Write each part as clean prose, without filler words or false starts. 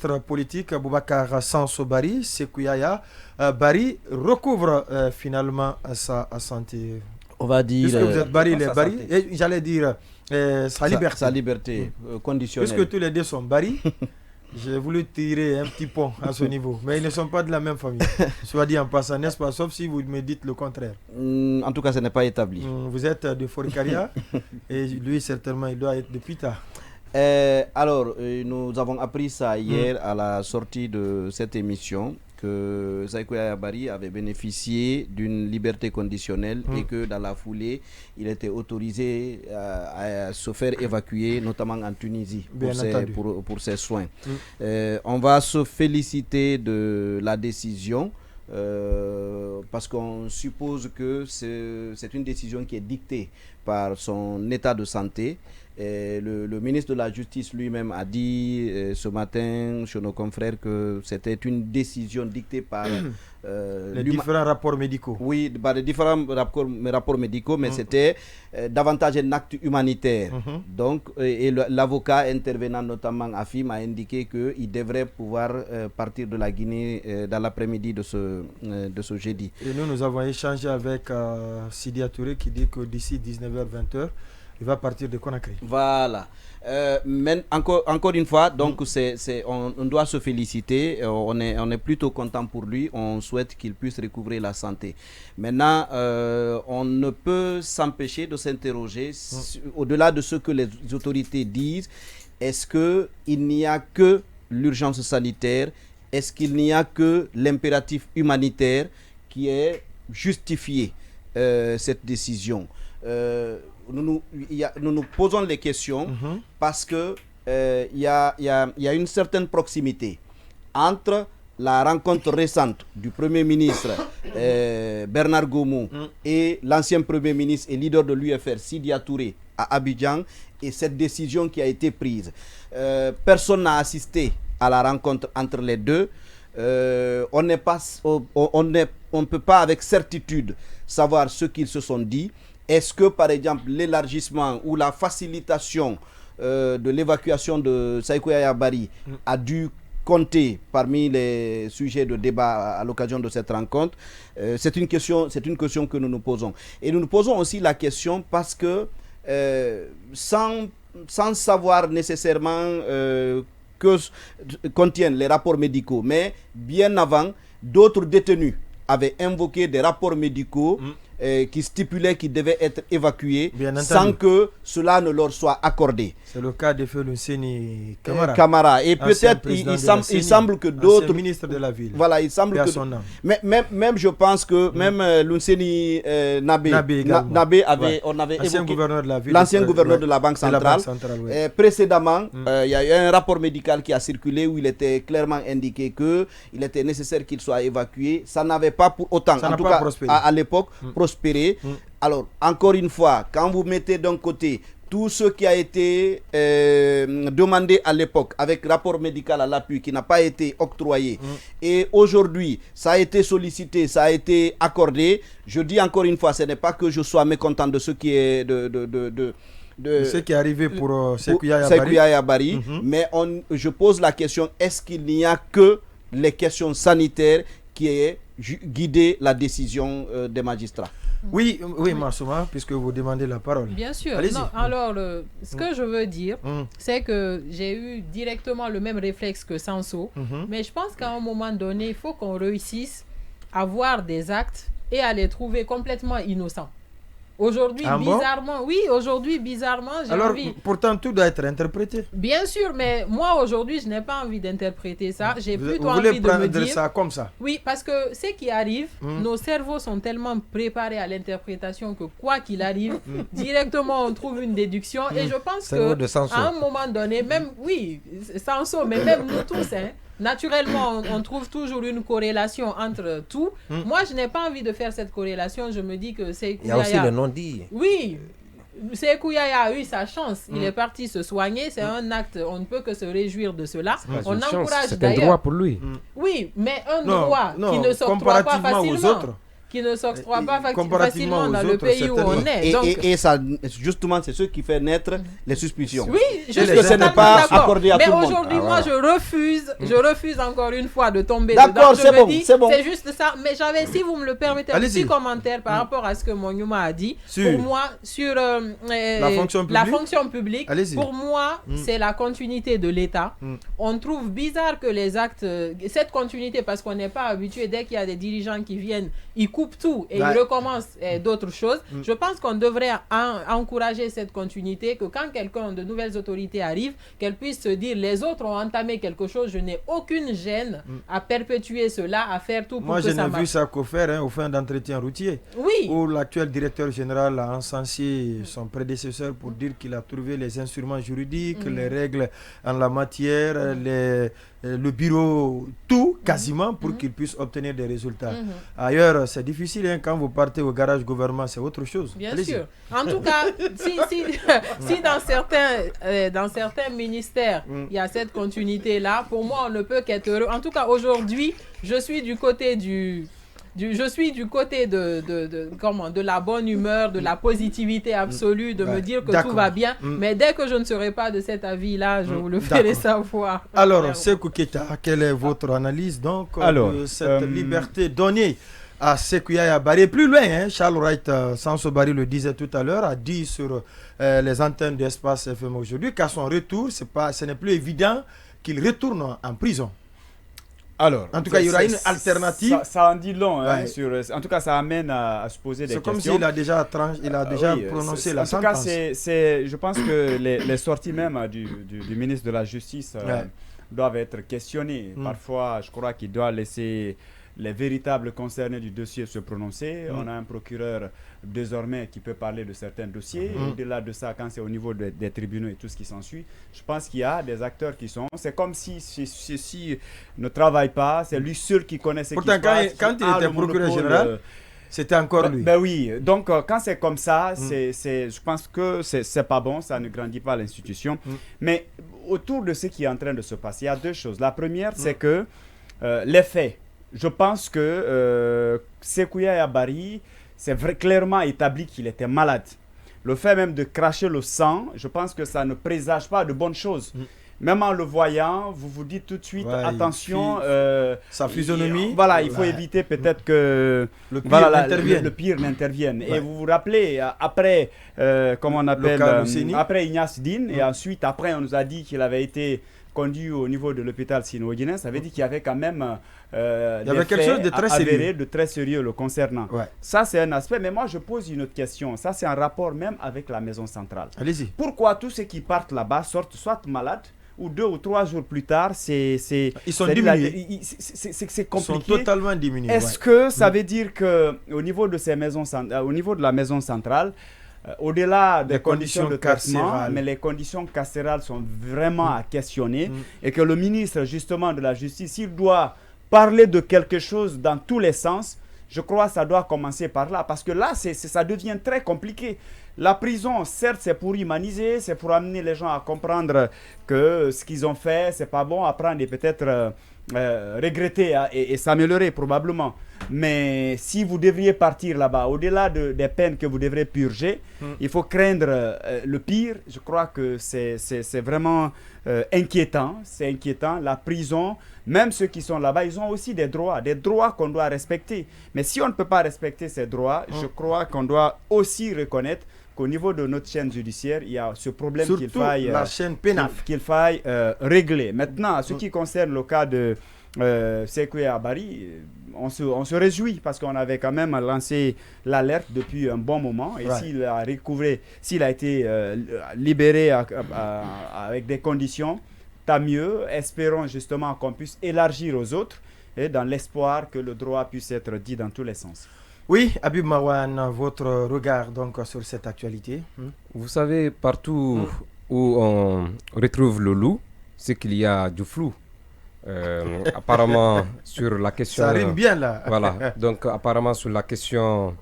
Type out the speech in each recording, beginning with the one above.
ministre politique Boubacar Sanso Bari, Sékou Yaya Bari recouvre finalement sa santé. On va dire. Puisque vous êtes Bari, j'allais dire sa liberté. Sa liberté conditionnelle. Puisque tous les deux sont Bari. J'ai voulu tirer un petit pont à ce niveau, mais ils ne sont pas de la même famille. Soit dit en passant, n'est-ce pas? Sauf si vous me dites le contraire. En tout cas, ce n'est pas établi. Vous êtes de Forikaria et lui, certainement, il doit être de Pita. Alors, nous avons appris ça hier à la sortie de cette émission, que Sékou Yaya Bari avait bénéficié d'une liberté conditionnelle et que dans la foulée, il était autorisé à se faire évacuer, notamment en Tunisie, pour ses soins. On va se féliciter de la décision. Parce qu'on suppose que c'est une décision qui est dictée par son état de santé. Et le ministre de la Justice lui-même a dit ce matin chez nos confrères que c'était une décision dictée par les différents rapports médicaux. Oui, par les différents rapports médicaux, mais c'était davantage un acte humanitaire. Donc, et l'avocat intervenant notamment à FIM a indiqué qu'il devrait pouvoir partir de la Guinée dans l'après-midi de ce jeudi. Et nous avons échangé avec Sidi Touré qui dit que d'ici 19h-20h, il va partir de Conakry. Voilà. Mais encore une fois, donc on doit se féliciter. On est plutôt content pour lui. On souhaite qu'il puisse recouvrer la santé. Maintenant, on ne peut s'empêcher de s'interroger au-delà de ce que les autorités disent. Est-ce qu'il n'y a que l'urgence sanitaire? Est-ce qu'il n'y a que l'impératif humanitaire qui est justifié cette décision? Nous nous posons les questions parce que il y a une certaine proximité entre la rencontre récente du Premier ministre Bernard Gomou et l'ancien Premier ministre et leader de l'UFR Sidi Touré à Abidjan et cette décision qui a été prise. Personne n'a assisté à la rencontre entre les deux. On ne peut pas avec certitude savoir ce qu'ils se sont dit. Est-ce que, par exemple, l'élargissement ou la facilitation de l'évacuation de Sékou Yaya Bari a dû compter parmi les sujets de débat à l'occasion de cette rencontre? C'est une question que nous nous posons. Et nous nous posons aussi la question parce que, sans savoir nécessairement que contiennent les rapports médicaux, mais bien avant, d'autres détenus avaient invoqué des rapports médicaux qui stipulait qu'ils devaient être évacués sans que cela ne leur soit accordé. C'est le cas de Feu Lunseni Camara. Et peut-être il semble que d'autres ministres de la ville. Voilà, il semble que même je pense que même Lunseni Nabé avait on avait évoqué l'ancien gouverneur de la Banque centrale. Précédemment, il y a eu un rapport médical qui a circulé où il était clairement indiqué que il était nécessaire qu'il soit évacué. Ça n'avait pas pour autant, en tout cas à l'époque, prospéré. Alors, encore une fois, quand vous mettez d'un côté tout ce qui a été demandé à l'époque avec rapport médical à l'appui qui n'a pas été octroyé et aujourd'hui ça a été sollicité, ça a été accordé, je dis encore une fois, ce n'est pas que je sois mécontent de ce qui est de ce qui est arrivé pour Sékou Yaya Bari, mais je pose la question, est-ce qu'il n'y a que les questions sanitaires qui aient guidé la décision des magistrats? Oui, Massouma, puisque vous demandez la parole. Bien sûr. Non, alors, ce que je veux dire, c'est que j'ai eu directement le même réflexe que Sanso, mais je pense qu'à un moment donné, il faut qu'on réussisse à voir des actes et à les trouver complètement innocents. Aujourd'hui, bizarrement, j'ai envie... Alors, pourtant, tout doit être interprété. Bien sûr, mais moi, aujourd'hui, je n'ai pas envie d'interpréter ça. J'ai plutôt Vous envie de me dire... voulez prendre ça comme ça? Oui, parce que ce qui arrive, nos cerveaux sont tellement préparés à l'interprétation que quoi qu'il arrive, directement, on trouve une déduction. Et je pense qu'à un moment donné, même, Sanso, mais même nous tous, naturellement, on trouve toujours une corrélation entre tout. Moi, je n'ai pas envie de faire cette corrélation. Je me dis que c'est... Il y a aussi le non-dit. Oui, Sékou Yaya a eu sa chance. Il est parti se soigner. C'est un acte, on ne peut que se réjouir de cela. On encourage c'est un droit pour lui. Oui, mais un droit qui ne s'octroie pas facilement. Aux autres, qui ne s'octroie pas facilement dans le pays où on est. Et ça, justement, c'est ce qui fait naître les suspicions. Oui, je suis ce n'est pas accordé à tout le monde. Mais aujourd'hui, moi, je refuse encore une fois de tomber dedans. D'accord, c'est bon. C'est juste ça. Mais j'avais, si vous me le permettez, un petit commentaire par rapport à ce que Monyouma a dit. Pour moi, sur la fonction publique, pour moi, c'est la continuité de l'État. On trouve bizarre que les actes, cette continuité, parce qu'on n'est pas habitué, dès qu'il y a des dirigeants qui viennent, ils coupent tout et ils recommencent d'autres choses. Je pense qu'on devrait encourager cette continuité, que quand quelqu'un de nouvelles autorités arrive, qu'elle puisse se dire les autres ont entamé quelque chose, je n'ai aucune gêne à perpétuer cela, à faire tout pour que ça marche. Moi, je n'ai vu ça qu'au faire, au fin d'entretien routier, où l'actuel directeur général a encensé son prédécesseur pour dire qu'il a trouvé les instruments juridiques, les règles en la matière, le bureau, tout quasiment pour qu'il puisse obtenir des résultats. Ailleurs, c'est difficile, quand vous partez au garage gouvernement, c'est autre chose. Bien sûr. En tout cas, si dans certains ministères, il y a cette continuité-là, pour moi, on ne peut qu'être heureux. En tout cas, aujourd'hui, je suis du côté de la bonne humeur, de la positivité absolue, de me dire que tout va bien. Mais dès que je ne serai pas de cet avis-là, je vous le ferai savoir. Alors, Sékou Keita, quelle est votre analyse donc de cette liberté donnée à Sékou Yaya Bari? Plus loin, Charles Wright Sanso Bari le disait tout à l'heure, a dit sur les antennes d'Espace FM aujourd'hui qu'à son retour, ce n'est plus évident qu'il retourne en prison. Alors, en tout cas, il y aura une alternative. Ça en dit long. En tout cas, ça amène à se poser des questions. C'est comme s'il a déjà, prononcé la sentence. En tout cas, je pense que les sorties même du ministre de la Justice doivent être questionnées. Parfois, je crois qu'il doit laisser les véritables concernés du dossier se prononcer. On a un procureur désormais qui peut parler de certains dossiers. Au-delà de ça, quand c'est au niveau des tribunaux et tout ce qui s'ensuit, je pense qu'il y a des acteurs qui sont... C'est comme si ceux-ci ne travaillent pas, c'est lui seul qui connaît ce qui se passe. Quand il était procureur général, c'était encore lui. Ben oui, donc quand c'est comme ça, je pense que c'est pas bon, ça ne grandit pas l'institution. Mais autour de ce qui est en train de se passer, il y a deux choses. La première, c'est que les faits, je pense que Sékou Yaya Bari, c'est clairement établi qu'il était malade. Le fait même de cracher le sang, je pense que ça ne présage pas de bonnes choses. Même en le voyant, vous vous dites tout de suite, attention, sa physionomie. Il faut éviter peut-être que le pire n'intervienne. Et vous vous rappelez, après, après Ignace Dine, et ensuite, après, on nous a dit qu'il avait été conduit au niveau de l'hôpital sino-guinéen, ça veut dire qu'il y avait quand même il y avait quelque chose de très sérieux. De très sérieux le concernant. Ça, c'est un aspect, mais moi, je pose une autre question. Ça, c'est en rapport même avec la maison centrale. Allez-y. Pourquoi tous ceux qui partent là-bas sortent soit malades, ou 2 ou 3 jours plus tard, ils sont diminués. C'est compliqué. Ils sont totalement diminués. Est-ce que ça veut dire qu'au niveau de ces maisons, au niveau de la maison centrale, au-delà des conditions de traitement, mais les conditions carcérales sont vraiment à questionner, et que le ministre justement de la Justice, s'il doit parler de quelque chose dans tous les sens, je crois que ça doit commencer par là, parce que là, ça devient très compliqué. La prison, certes, c'est pour humaniser, c'est pour amener les gens à comprendre que ce qu'ils ont fait, c'est pas bon, apprendre et peut-être regretter et s'améliorer probablement. Mais si vous devriez partir là-bas, au-delà des peines que vous devrez purger, il faut craindre le pire. Je crois que c'est vraiment inquiétant. C'est inquiétant. La prison, même ceux qui sont là-bas, ils ont aussi des droits qu'on doit respecter. Mais si on ne peut pas respecter ces droits, je crois qu'on doit aussi reconnaître qu'au niveau de notre chaîne judiciaire, il y a ce problème la chaîne pénale qu'il faille régler. Maintenant, ce qui concerne le cas de Sékou Yaya Bari, on se réjouit parce qu'on avait quand même lancé l'alerte depuis un bon moment, et s'il a été libéré avec des conditions, tant mieux. Espérons justement qu'on puisse élargir aux autres, et dans l'espoir que le droit puisse être dit dans tous les sens. Oui, Habib Marwan, votre regard donc sur cette actualité. Vous savez, partout où on retrouve le loup, c'est qu'il y a du flou. Apparemment sur la question, ça rime bien là. Voilà, donc apparemment sur la question,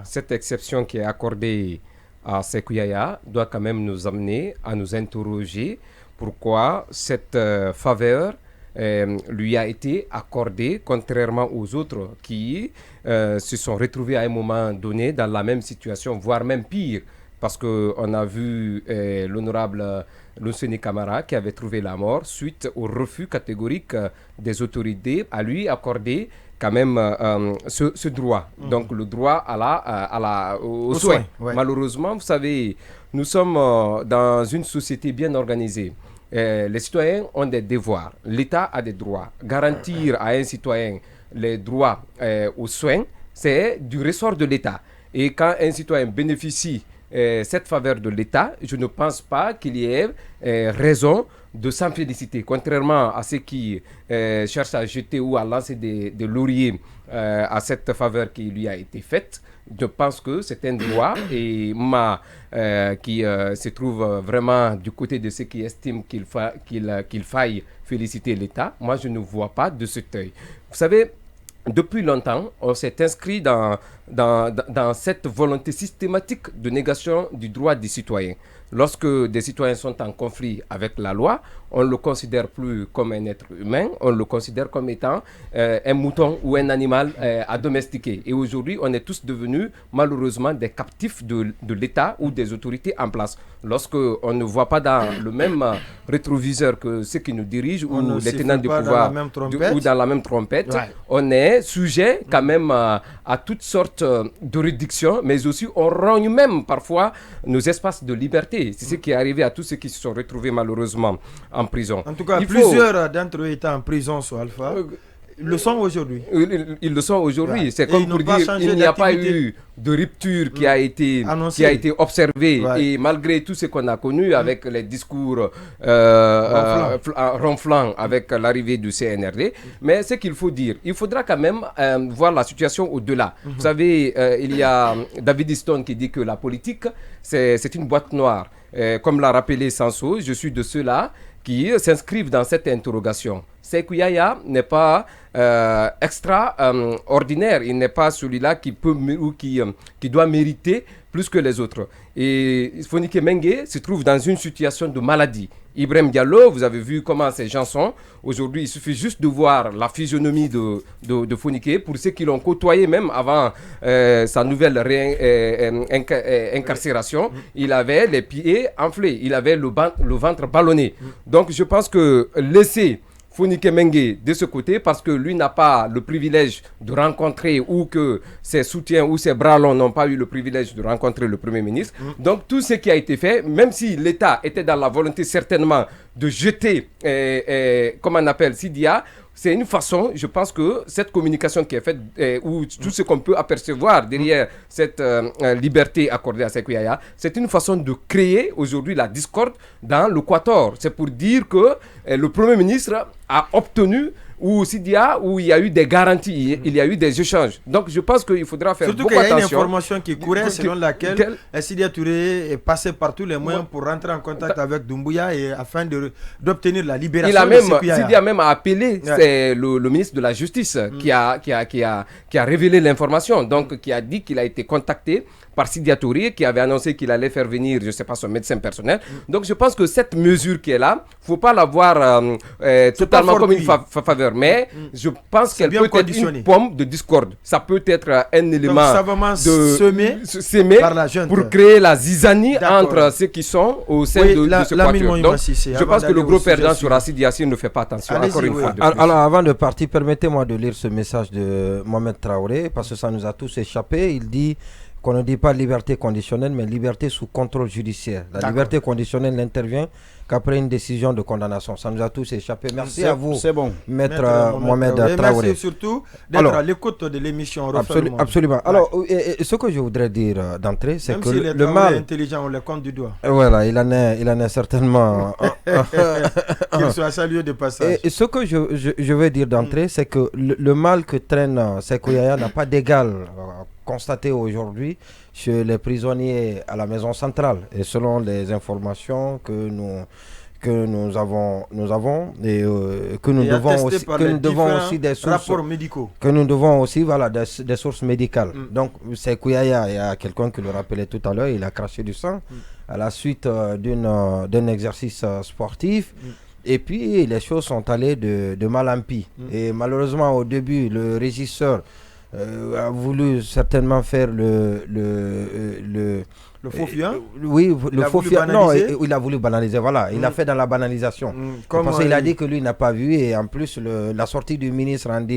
cette exception qui est accordée à Sékou Yaya doit quand même nous amener à nous interroger pourquoi cette faveur lui a été accordé, contrairement aux autres qui se sont retrouvés à un moment donné dans la même situation, voire même pire, parce qu'on a vu l'honorable Luceni Camara qui avait trouvé la mort suite au refus catégorique des autorités à lui accorder quand même ce droit, donc le droit aux soins. Ouais. Malheureusement, vous savez, nous sommes dans une société bien organisée. Les citoyens ont des devoirs, l'État a des droits. Garantir à un citoyen les droits aux soins, c'est du ressort de l'État. Et quand un citoyen bénéficie cette faveur de l'État, je ne pense pas qu'il y ait raison de s'en féliciter, contrairement à ceux qui cherchent à jeter ou à lancer des lauriers à cette faveur qui lui a été faite. Je pense que c'est un droit et qui se trouve vraiment du côté de ceux qui estiment qu'il faille féliciter l'État. Moi, je ne vois pas de cet œil. Vous savez, depuis longtemps, on s'est inscrit dans cette volonté systématique de négation du droit des citoyens. Lorsque des citoyens sont en conflit avec la loi, on ne le considère plus comme un être humain, on le considère comme étant un mouton ou un animal à domestiquer. Et aujourd'hui, on est tous devenus malheureusement des captifs de l'État ou des autorités en place. Lorsqu'on ne voit pas dans le même rétroviseur que ceux qui nous dirigent ou les tenants du pouvoir ou dans la même trompette, on est sujet quand même à toutes sortes de réductions, mais aussi on rogne même parfois nos espaces de liberté. C'est ce qui est arrivé à tous ceux qui se sont retrouvés malheureusement en prison. En tout cas, plusieurs d'entre eux étaient en prison sur Alpha. Ils le sont aujourd'hui. Ils le sont aujourd'hui. Ouais. C'est comme pour dire qu'il n'y a pas eu de rupture qui a été observée. Ouais. Et malgré tout ce qu'on a connu avec les discours ronflants avec l'arrivée du CNRD, mais ce qu'il faut dire, il faudra quand même voir la situation au-delà. Vous savez, il y a David Easton qui dit que la politique, c'est une boîte noire. Comme l'a rappelé Sanso, je suis de ceux-là qui s'inscrivent dans cette interrogation. Sékou Yaya n'est pas extraordinaire, il n'est pas celui-là qui peut ou qui doit mériter plus que les autres. Et Fonike Mengue se trouve dans une situation de maladie. Ibrahim Diallo, vous avez vu comment ces gens sont. Aujourd'hui, il suffit juste de voir la physionomie de Fonike. Pour ceux qui l'ont côtoyé même avant sa nouvelle incarcération, il avait les pieds enflés, il avait le ventre ballonné. Donc je pense que laisser Fonike Mengue de ce côté, parce que lui n'a pas le privilège de rencontrer ou que ses soutiens ou ses bras longs n'ont pas eu le privilège de rencontrer le Premier ministre. Donc tout ce qui a été fait, même si l'État était dans la volonté certainement de jeter, comme on appelle, Sidia, c'est une façon, je pense que cette communication qui est faite, ou tout ce qu'on peut apercevoir derrière cette liberté accordée à Sékou Yaya, c'est une façon de créer aujourd'hui la discorde dans l'Équateur. C'est pour dire que le Premier ministre a obtenu, ou Sidia, où il y a eu des garanties, il y a eu des échanges. Donc je pense qu'il faudra faire beaucoup attention. Surtout qu'il y a une information qui courait selon laquelle Sidia Touré est passé par tous les moyens pour rentrer en contact avec Doumbouya et afin d'obtenir la libération de Sékou Yaya. Sidia même a appelé le ministre de la Justice qui a révélé l'information, donc qui a dit qu'il a été contacté par Sidia Touré, qui avait annoncé qu'il allait faire venir, je ne sais pas, son médecin personnel. Donc je pense que cette mesure qui est là, il ne faut pas la voir totalement comme une faveur, mais je pense qu'elle peut être une pomme de discorde. Ça peut être un élément semé par la junte pour créer la zizanie entre ceux qui sont au sein de ce quatuor. Donc je pense que le gros perdant sur Sidia Yassine ne fait pas attention. Encore une fois. Alors avant de partir, permettez-moi de lire ce message de Mohamed Traoré, parce que ça nous a tous échappé. Il dit qu'on ne dit pas liberté conditionnelle, mais liberté sous contrôle judiciaire. La liberté conditionnelle n'intervient qu'après une décision de condamnation. Ça nous a tous échappé. Merci à vous, Maître Mohamed Traoré. Merci surtout d'être à l'écoute de l'émission. Absolument. Alors, ce que je voudrais dire d'entrée, c'est que le mal intelligent, on le compte du doigt. Voilà, il en est certainement. Qu'il soit salué de passage. Et ce que je veux dire d'entrée, c'est que le mal que traîne Sékou Yaya n'a pas d'égal constaté aujourd'hui chez les prisonniers à la maison centrale. Et selon les informations que nous avons et que nous devons aussi des sources rapports médicaux, que nous devons aussi des sources médicales. Donc Sékou Yaya, il y a quelqu'un qui le rappelait tout à l'heure, il a craché du sang à la suite d'un exercice sportif. Et puis les choses sont allées de mal en pis. Et malheureusement au début le régisseur a voulu certainement faire le faux fuyant. Oui, le faux fuyant. Non, il a voulu banaliser, voilà. Il a fait dans la banalisation. Parce qu'il a dit que lui n'a pas vu, et en plus, la sortie du ministre en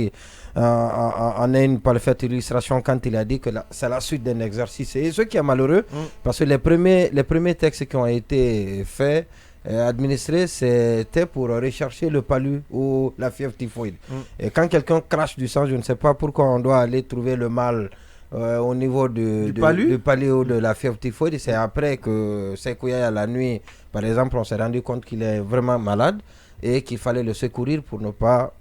est une parfaite illustration quand il a dit que c'est la suite d'un exercice. Et ce qui est malheureux, parce que les premiers textes qui ont été faits, administrés, c'était pour rechercher le palu ou la fièvre typhoïde. Et quand quelqu'un crache du sang, je ne sais pas pourquoi on doit aller trouver le mal au niveau du palu ou de la fièvre typhoïde. C'est après que Sékou Yaya, la nuit, par exemple, on s'est rendu compte qu'il est vraiment malade et qu'il fallait le secourir pour ne pas...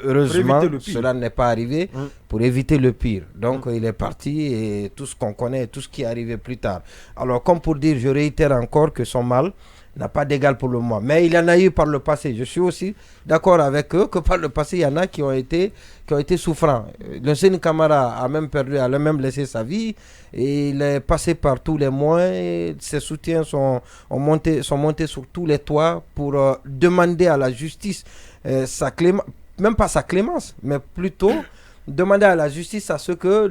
Heureusement, cela n'est pas arrivé pour éviter le pire. Donc, il est parti et tout ce qu'on connaît, tout ce qui est arrivé plus tard. Alors, comme pour dire, je réitère encore que son mal n'a pas d'égal pour le moment. Mais il y en a eu par le passé. Je suis aussi d'accord avec eux que par le passé, il y en a qui ont été souffrants. Le Séni Camara a même laissé sa vie. Et il est passé par tous les moyens. Ses soutiens sont montés sur tous les toits pour demander à la justice sa clémence. Même pas sa clémence, mais plutôt demander à la justice à ce que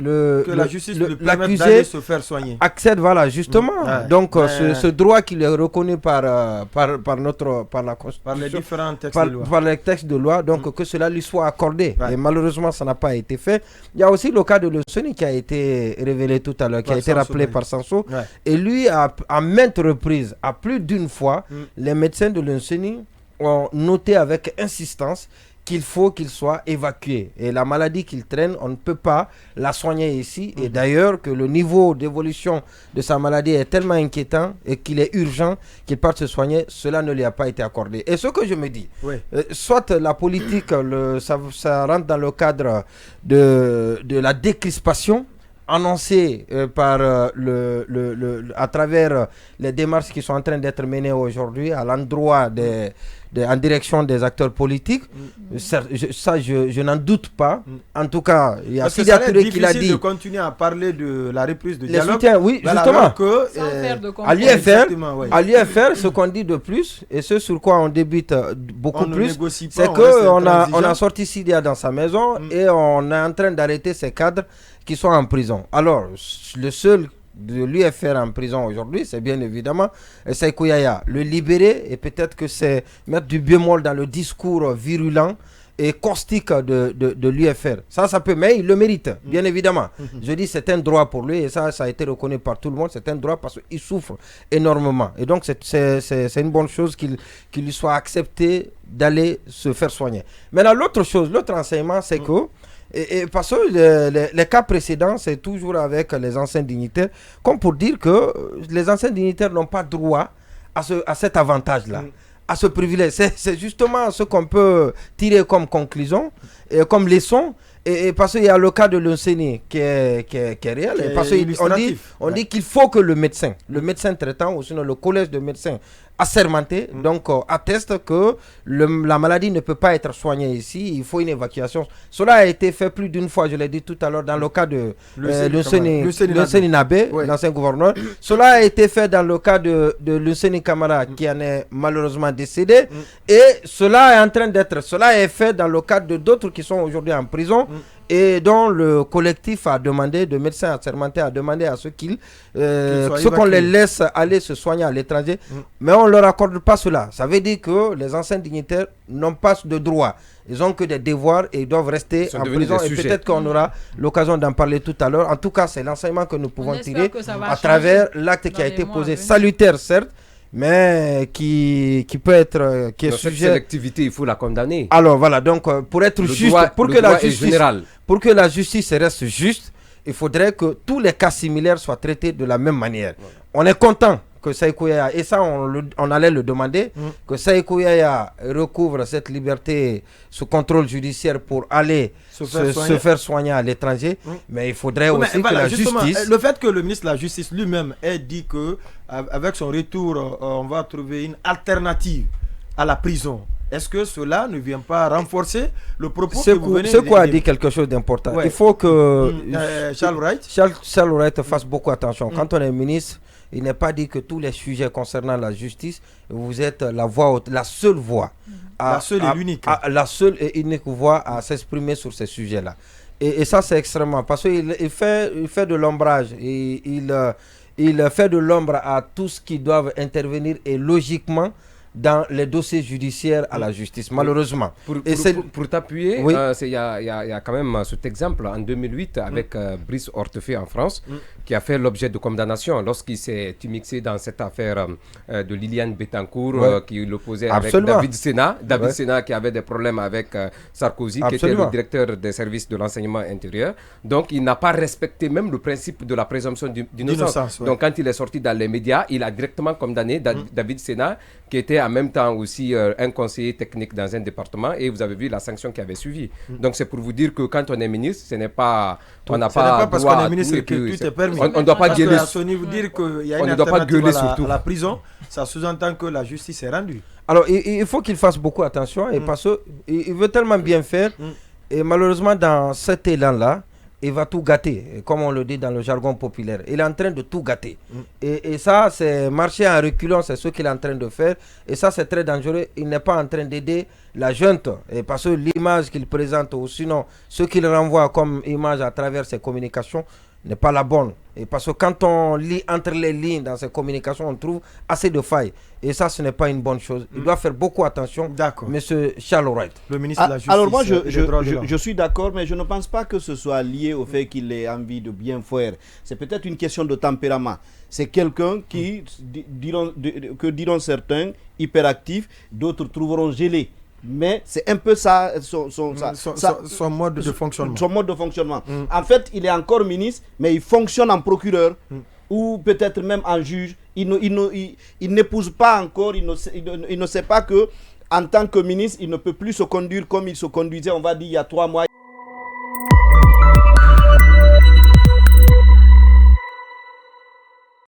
la justice lui permette d'aller se faire soigner. Accède, voilà, justement. Donc, ce droit qui est reconnu par la Constitution, par les différents textes de loi. Par les textes de loi, donc que cela lui soit accordé. Et malheureusement, ça n'a pas été fait. Il y a aussi le cas de Lensoni qui a été révélé tout à l'heure, qui a été rappelé par Sanso. Et lui, à maintes reprises, à plus d'une fois, les médecins de Lensoni ont noté avec insistance qu'il faut qu'il soit évacué. Et la maladie qu'il traîne, on ne peut pas la soigner ici. Et d'ailleurs, que le niveau d'évolution de sa maladie est tellement inquiétant et qu'il est urgent qu'il parte se soigner, cela ne lui a pas été accordé. Et ce que je me dis, soit la politique, ça rentre dans le cadre de la décrispation annoncée par à travers les démarches qui sont en train d'être menées aujourd'hui à l'endroit en direction des acteurs politiques. Je n'en doute pas. En tout cas, il y a Sidi Touré qui l'a dit. De continuer à parler de la reprise de dialogue. Soutiens, oui, justement. À l'UFR, ce qu'on dit de plus, et ce sur quoi on débute beaucoup plus, c'est qu'on a sorti Sidia dans sa maison et on est en train d'arrêter ses cadres qui sont en prison. Alors, le seul de l'UFR en prison aujourd'hui, c'est bien évidemment Sékou Yaya. Le libérer, et peut-être que c'est mettre du bémol dans le discours virulent et caustique de l'UFR. Ça peut, mais il le mérite, bien évidemment. Je dis c'est un droit pour lui, et ça a été reconnu par tout le monde. C'est un droit parce qu'il souffre énormément. Et donc c'est une bonne chose qu'il lui soit accepté d'aller se faire soigner. Maintenant, l'autre enseignement, c'est que et parce que les cas précédents, c'est toujours avec les anciens dignitaires, comme pour dire que les anciens dignitaires n'ont pas droit à cet avantage-là, à ce privilège. C'est justement ce qu'on peut tirer comme conclusion, et comme leçon. Et parce qu'il y a le cas de Lensoni qui est réel. Et parce qu'on dit qu'il faut que le médecin traitant, ou sinon le collège de médecins assermenté, donc atteste que la maladie ne peut pas être soignée ici, il faut une évacuation. Cela a été fait plus d'une fois, je l'ai dit tout à l'heure, dans le cas de Lensoni Nabé, l'ancien gouverneur. Cela a été fait dans le cas de Lensoni Camara, qui en est malheureusement décédé. Et cela est fait dans le cadre de d'autres qui sont aujourd'hui en prison. Et dont le collectif de médecins assermentés a demandé à ceux qu'on les laisse aller se soigner à l'étranger, mais on ne leur accorde pas cela. Ça veut dire que les anciens dignitaires n'ont pas de droit. Ils n'ont que des devoirs et ils doivent rester en prison. Et peut-être qu'on aura l'occasion d'en parler tout à l'heure. En tout cas, c'est l'enseignement que nous pouvons tirer à travers l'acte qui a été posé, salutaire certes, mais qui peut être qui est sujet. Cette sélectivité, il faut la condamner. Alors voilà, donc pour être juste, pour que la justice reste juste, il faudrait que tous les cas similaires soient traités de la même manière. Voilà. On est content que Sékou Yaya, et ça on allait le demander, que Sékou Yaya recouvre cette liberté sous contrôle judiciaire pour aller se faire soigner à l'étranger, mais il faudrait aussi que la justice... Le fait que le ministre de la Justice lui-même ait dit que avec son retour, on va trouver une alternative à la prison. Est-ce que cela ne vient pas renforcer le propos que vous venez de dire? A dit quelque chose d'important. Ouais. Il faut que Charles Wright fasse beaucoup attention. Quand on est ministre, il n'est pas dit que tous les sujets concernant la justice, vous êtes la seule voix. La seule et l'unique. La seule et unique voix à s'exprimer sur ces sujets-là. Et ça, c'est extrêmement... Parce qu'il fait de l'ombrage. Il fait de l'ombre à tous qui doivent intervenir et logiquement dans les dossiers judiciaires à la justice, malheureusement. Pour t'appuyer, oui. Il y a quand même cet exemple en 2008 avec Brice Hortefeux en France, qui a fait l'objet de condamnation lorsqu'il s'est mixé dans cette affaire de Liliane Bettencourt, qui l'opposait avec David Sena. David Sena qui avait des problèmes avec Sarkozy, qui était le directeur des services de l'enseignement intérieur. Donc, il n'a pas respecté même le principe de la présomption d'innocence. Donc, quand il est sorti dans les médias, il a directement condamné David Sena, qui était en même temps aussi un conseiller technique dans un département, et vous avez vu la sanction qui avait suivi. Donc c'est pour vous dire que quand on est ministre, ce n'est pas... On n'a pas parce qu'on est ministre que tout est permis. On ne doit pas gueuler. Vous dire qu'il y a une alternative à la prison, ça sous-entend que la justice est rendue. Alors il faut qu'il fasse beaucoup attention, et parce qu'il veut tellement bien faire, et malheureusement dans cet élan-là, il va tout gâter, comme on le dit dans le jargon populaire. Il est en train de tout gâter. Et ça, c'est marcher en reculant, c'est ce qu'il est en train de faire. Et ça, c'est très dangereux. Il n'est pas en train d'aider la junte. Et parce que l'image qu'il présente, ou sinon, ce qu'il renvoie comme image à travers ses communications, n'est pas la bonne. Et parce que quand on lit entre les lignes dans ces communications, on trouve assez de failles. Et ça, ce n'est pas une bonne chose. Il doit faire beaucoup attention, monsieur Charles Wright. Le ministre de la Justice. Alors moi, je suis d'accord, mais je ne pense pas que ce soit lié au fait qu'il ait envie de bien faire. C'est peut-être une question de tempérament. C'est quelqu'un qui, diront certains, hyperactif, d'autres trouveront gelé. Mais c'est un peu ça son mode de fonctionnement. Son mode de fonctionnement. En fait, il est encore ministre, mais il fonctionne en procureur ou peut-être même en juge. Il n'épouse pas encore, il ne sait pas que en tant que ministre, il ne peut plus se conduire comme il se conduisait, on va dire, il y a 3 mois.